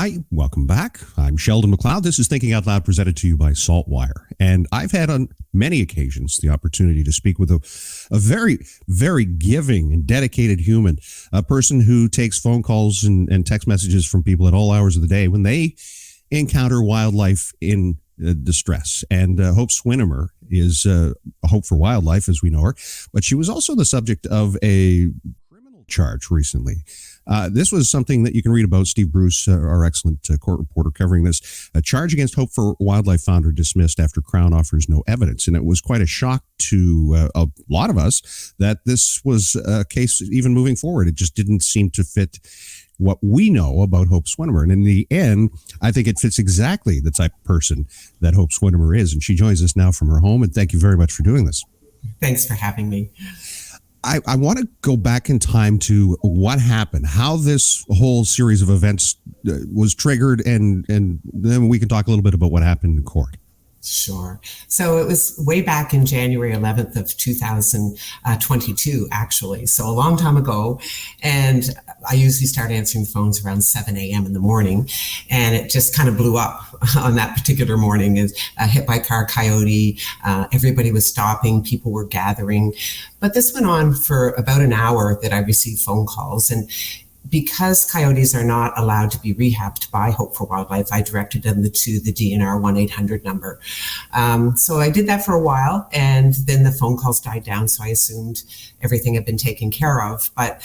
Hi, welcome back. I'm Sheldon McLeod. This is Thinking Out Loud, presented to you by SaltWire. And I've had on many occasions the opportunity to speak with a very, very giving and dedicated human, a person who takes phone calls and text messages from people at all hours of the day when they encounter wildlife in distress. And Hope Swinimer is a Hope for Wildlife, as we know her, but she was also the subject of a criminal charge recently. This was something that you can read about. Steve Bruce, our excellent court reporter covering this, a charge against Hope for Wildlife founder dismissed after Crown offers no evidence. And it was quite a shock to a lot of us that this was a case even moving forward. It just didn't seem to fit what we know about Hope Swinimer. And in the end, I think it fits exactly the type of person that Hope Swinimer is. And she joins us now from her home. And thank you very much for doing this. Thanks for having me. I want to go back in time to what happened, how this whole series of events was triggered, and then we can talk a little bit about what happened in court. Sure. So it was way back in January 11th of 2022, actually. So a long time ago. And I usually start answering phones around 7 a.m. in the morning. And it just kind of blew up on that particular morning. Is hit by a car, coyote. Everybody was stopping. People were gathering. But this went on for about an hour that I received phone calls. And because coyotes are not allowed to be rehabbed by Hope for Wildlife, I directed them to the DNR 1-800 number. So I did that for a while, and then the phone calls died down, so I assumed everything had been taken care of. But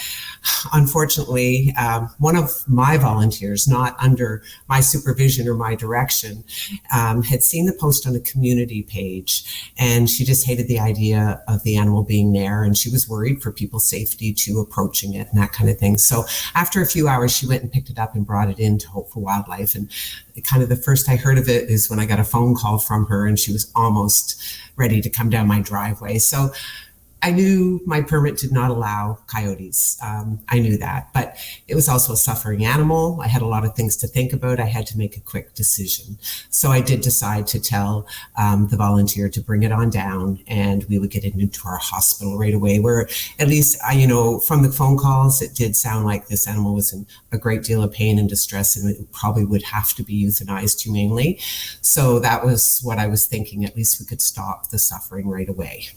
unfortunately, one of my volunteers, not under my supervision or my direction, had seen the post on a community page, and she just hated the idea of the animal being there, and she was worried for people's safety to approaching it and that kind of thing. So after a few hours, she went and picked it up and brought it in to Hope for Wildlife. And kind of the first I heard of it is when I got a phone call from her, and she was almost ready to come down my driveway. So I knew my permit did not allow coyotes. I knew that, but it was also a suffering animal. I had a lot of things to think about. I had to make a quick decision. So I did decide to tell the volunteer to bring it on down, and we would get it into our hospital right away, where at least, from the phone calls, it did sound like this animal was in a great deal of pain and distress, and it probably would have to be euthanized humanely. So that was what I was thinking. At least we could stop the suffering right away.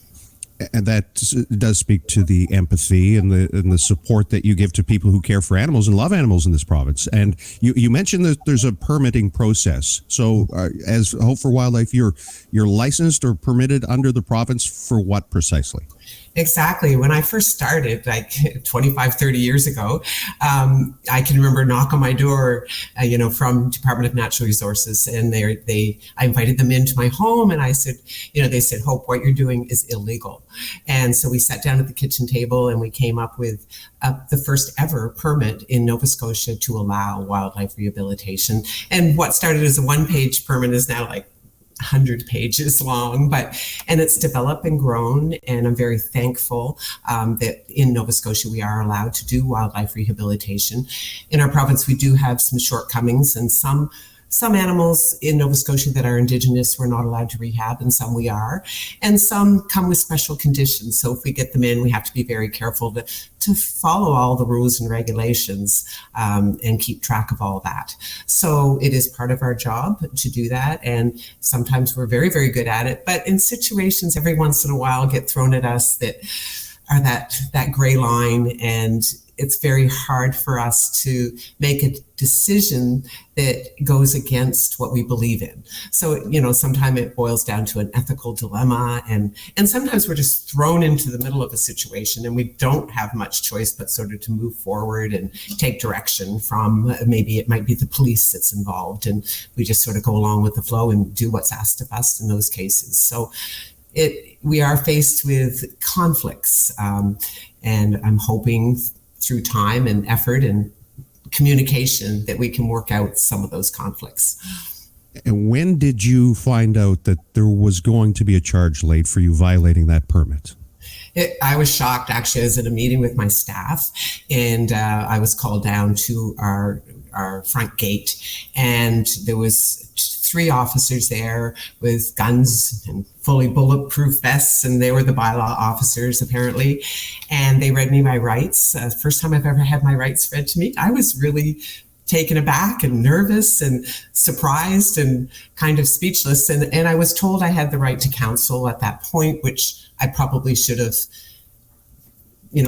And that does speak to the empathy and the support that you give to people who care for animals and love animals in this province. And you mentioned that there's a permitting process. So as Hope for Wildlife, you're licensed or permitted under the province for what precisely? Exactly. When I first started, like 25, 30 years ago, I can remember knock on my door, from Department of Natural Resources, and I invited them into my home, and I said, they said, Hope, what you're doing is illegal. And so we sat down at the kitchen table, and we came up with the first ever permit in Nova Scotia to allow wildlife rehabilitation. And what started as a one-page permit is now like 100 pages long, and it's developed and grown, and I'm very thankful that in Nova Scotia we are allowed to do wildlife rehabilitation. In our province, we do have some shortcomings, and some animals in Nova Scotia that are Indigenous we're not allowed to rehab, and some we are, and some come with special conditions. So if we get them in, we have to be very careful to follow all the rules and regulations and keep track of all that. So it is part of our job to do that, and sometimes we're very, very good at it. But in situations every once in a while get thrown at us that are that gray line, and it's very hard for us to make a decision that goes against what we believe in. So, sometimes it boils down to an ethical dilemma, and sometimes we're just thrown into the middle of a situation and we don't have much choice but sort of to move forward and take direction from, maybe it might be the police that's involved, and we just sort of go along with the flow and do what's asked of us in those cases. So we are faced with conflicts, and I'm hoping through time and effort and communication that we can work out some of those conflicts. And when did you find out that there was going to be a charge laid for you violating that permit? I was shocked. Actually, I was at a meeting with my staff, and I was called down to our front gate, and there was 3 officers there with guns and fully bulletproof vests, and they were the bylaw officers apparently, and they read me my rights. First time I've ever had my rights read to me. I was really taken aback and nervous and surprised and kind of speechless. And I was told I had the right to counsel at that point, which I probably should have,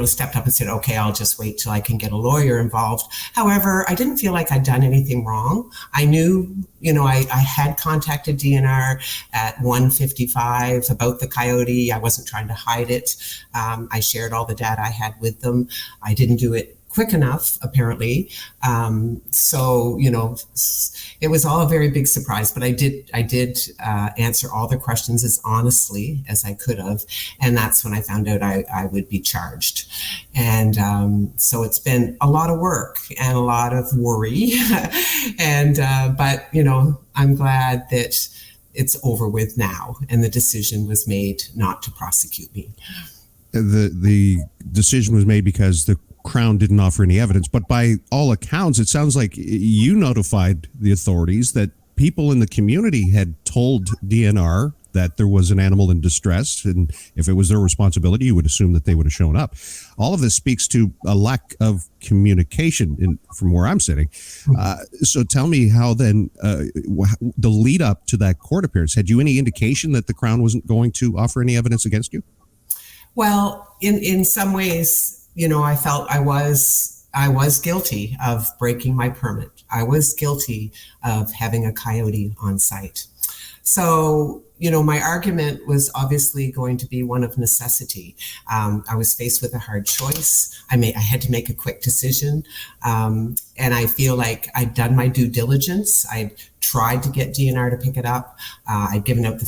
stepped up and said, okay, I'll just wait till I can get a lawyer involved. However, I didn't feel like I'd done anything wrong. I knew, I had contacted DNR at 1:55 about the coyote. I wasn't trying to hide it. I shared all the data I had with them. I didn't do it quick enough, apparently. So, it was all a very big surprise, but I did answer all the questions as honestly as I could have. And that's when I found out I would be charged. And so it's been a lot of work and a lot of worry. But I'm glad that it's over with now. And the decision was made not to prosecute me. The decision was made because the Crown didn't offer any evidence, but by all accounts, it sounds like you notified the authorities that people in the community had told DNR that there was an animal in distress, and if it was their responsibility, you would assume that they would have shown up. All of this speaks to a lack of communication from where I'm sitting. So tell me how then the lead up to that court appearance, had you any indication that the Crown wasn't going to offer any evidence against you? Well, in some ways, I felt I was guilty of breaking my permit. I was guilty of having a coyote on site. So, my argument was obviously going to be one of necessity. I was faced with a hard choice. I had to make a quick decision. And I feel like I'd done my due diligence. I'd tried to get DNR to pick it up. I'd given out the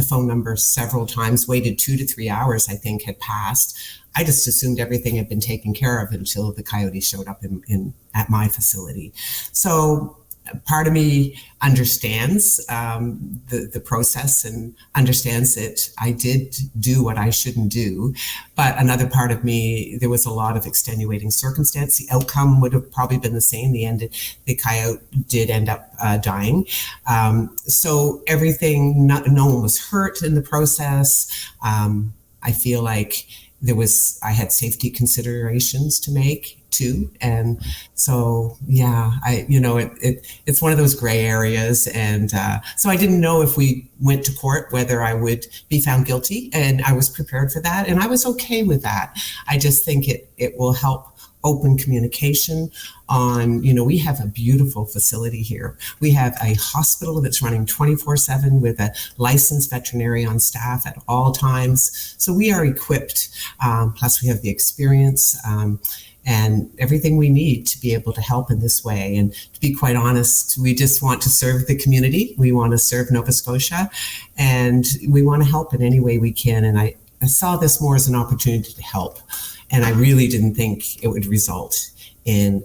phone number several times, waited 2 to 3 hours, I think, had passed. I just assumed everything had been taken care of until the coyote showed up at my facility. So part of me understands the process and understands that I did do what I shouldn't do. But another part of me, there was a lot of extenuating circumstance. The outcome would have probably been the same. The coyote did end up dying. So everything, no one was hurt in the process. I feel like I had safety considerations to make too. And so, it's one of those gray areas. And so I didn't know if we went to court, whether I would be found guilty, and I was prepared for that. And I was okay with that. I just think it will help open communication on, we have a beautiful facility here. We have a hospital that's running 24/7 with a licensed veterinarian on staff at all times. So we are equipped. Plus we have the experience and everything we need to be able to help in this way. And to be quite honest, we just want to serve the community. We want to serve Nova Scotia, and we want to help in any way we can. And I saw this more as an opportunity to help. And I really didn't think it would result in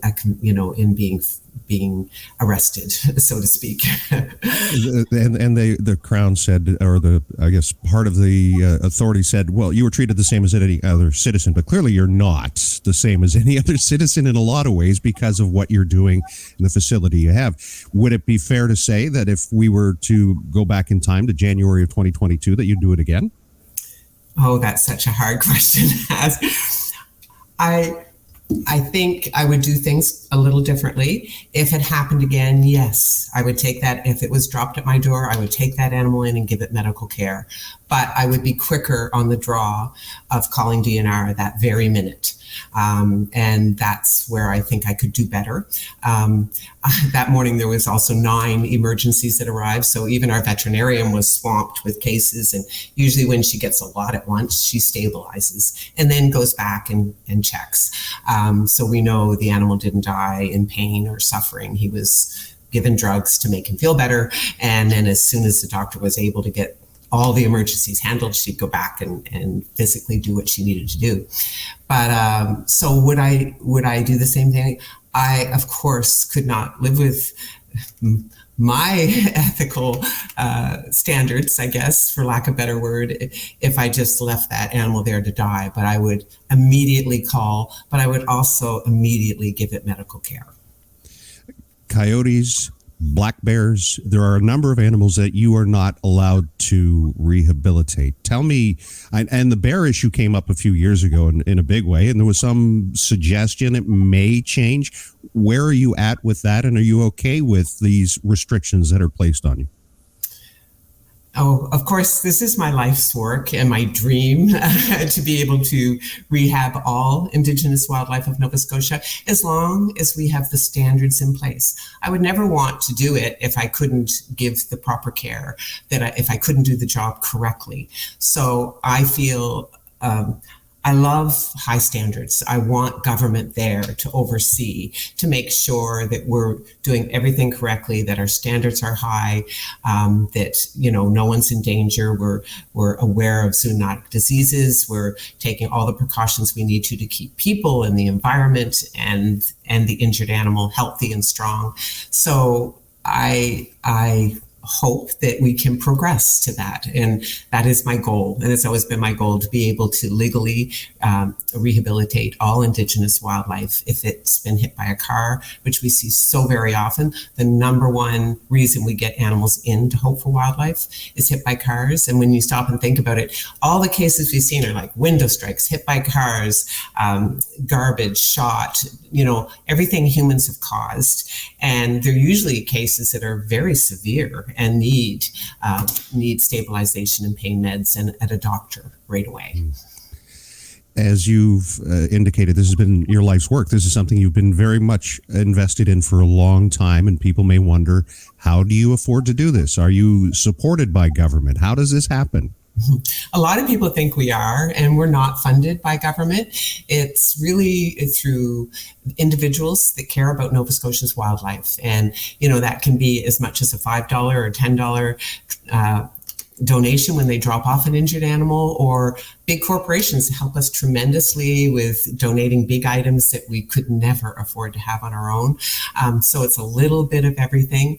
being arrested, so to speak. and the Crown said, or I guess part of the authority said, well, you were treated the same as any other citizen, but clearly you're not the same as any other citizen in a lot of ways because of what you're doing in the facility you have. Would it be fair to say that if we were to go back in time to January of 2022, that you'd do it again? Oh, that's such a hard question to ask. I think I would do things a little differently. If it happened again, yes, I would take that. If it was dropped at my door, I would take that animal in and give it medical care. But I would be quicker on the draw of calling DNR that very minute. And that's where I think I could do better. That morning, there was also 9 emergencies that arrived. So even our veterinarian was swamped with cases. And usually when she gets a lot at once, she stabilizes and then goes back and checks. So we know the animal didn't die in pain or suffering. He was given drugs to make him feel better. And then as soon as the doctor was able to get all the emergencies handled, she'd go back and physically do what she needed to do. But so would I do the same thing? I, of course, could not live with my ethical standards, I guess, for lack of a better word, if I just left that animal there to die. But I would immediately call, but I would also immediately give it medical care. Coyotes, black bears, there are a number of animals that you are not allowed to rehabilitate. Tell me, and the bear issue came up a few years ago in a big way, and there was some suggestion it may change. Where are you at with that, and are you okay with these restrictions that are placed on you? Oh, of course, this is my life's work and my dream to be able to rehab all Indigenous wildlife of Nova Scotia, as long as we have the standards in place. I would never want to do it if I couldn't give the proper care, if I couldn't do the job correctly. So I feel I love high standards. I want government there to oversee, to make sure that we're doing everything correctly, that our standards are high, that no one's in danger. We're aware of zoonotic diseases. We're taking all the precautions we need to keep people and the environment and the injured animal healthy and strong. So I hope that we can progress to that. And that is my goal. And it's always been my goal to be able to legally rehabilitate all Indigenous wildlife if it's been hit by a car, which we see so very often. The number one reason we get animals into Hope for Wildlife is hit by cars. And when you stop and think about it, all the cases we've seen are like window strikes, hit by cars, garbage, shot, everything humans have caused. And they're usually cases that are very severe and need stabilization and pain meds and at a doctor right away. As you've indicated, this has been your life's work. This is something you've been very much invested in for a long time, and people may wonder, how do you afford to do this? Are you supported by government? How does this happen? A lot of people think we are, and we're not funded by government. It's really through individuals that care about Nova Scotia's wildlife. And, that can be as much as a $5 or $10 donation when they drop off an injured animal, or big corporations help us tremendously with donating big items that we could never afford to have on our own. So it's a little bit of everything.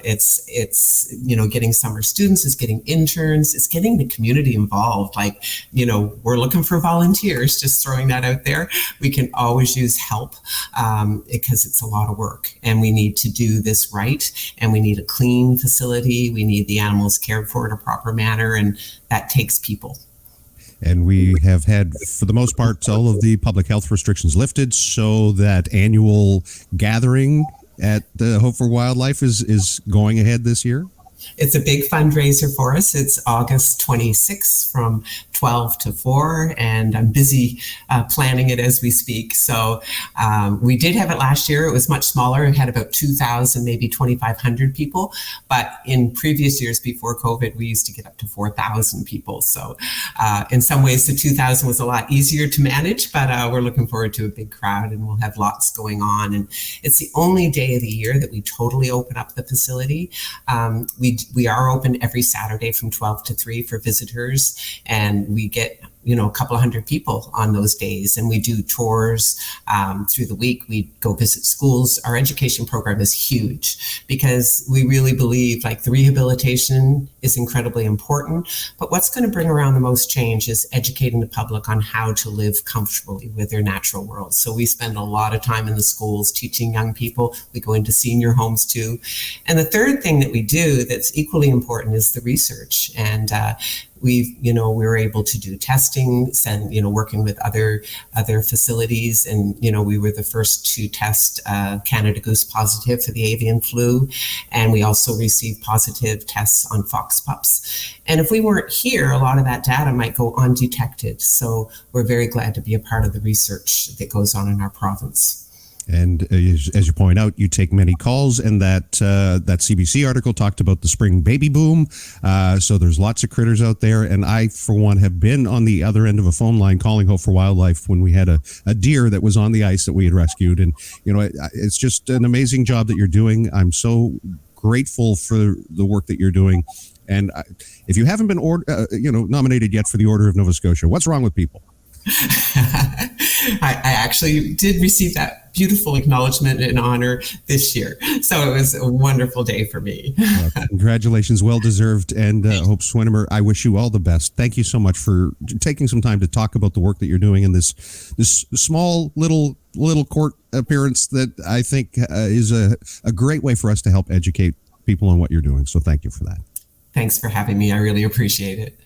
It's getting summer students, it's getting interns, it's getting the community involved. We're looking for volunteers, just throwing that out there. We can always use help because it's a lot of work, and we need to do this right, and we need a clean facility. We need the animals cared for in a proper manner, and that takes people. And we have had, for the most part, all of the public health restrictions lifted, so that annual gathering at the Hope for Wildlife is going ahead this year. It's a big fundraiser for us. It's August 26th from 12 to 4, and I'm busy planning it as we speak. So we did have it last year. It was much smaller. It had about 2,000, maybe 2,500 people. But in previous years before COVID, we used to get up to 4,000 people. So in some ways, the 2,000 was a lot easier to manage, but we're looking forward to a big crowd, and we'll have lots going on. And it's the only day of the year that we totally open up the facility. We are open every Saturday from 12 to 3 for visitors, and we get a couple of hundred people on those days, and we do tours through the week. We go visit schools. Our education program is huge because we really believe the rehabilitation is incredibly important, but what's going to bring around the most change is educating the public on how to live comfortably with their natural world. So we spend a lot of time in the schools teaching young people. We go into senior homes too. And the third thing that we do that's equally important is the research. And we were able to do testing and, working with other facilities. And, we were the first to test Canada goose positive for the avian flu. And we also received positive tests on fox pups. And if we weren't here, a lot of that data might go undetected. So we're very glad to be a part of the research that goes on in our province. And as you point out, you take many calls, and that CBC article talked about the spring baby boom. So there's lots of critters out there. And I, for one, have been on the other end of a phone line calling Hope for Wildlife when we had a deer that was on the ice that we had rescued. And, it's just an amazing job that you're doing. I'm so grateful for the work that you're doing. And if you haven't been nominated yet for the Order of Nova Scotia, what's wrong with people? I actually did receive that beautiful acknowledgement and honor this year. So it was a wonderful day for me. Congratulations. Well deserved. And Hope Swinimer, I wish you all the best. Thank you so much for taking some time to talk about the work that you're doing in this small little court appearance that I think is a great way for us to help educate people on what you're doing. So thank you for that. Thanks for having me. I really appreciate it.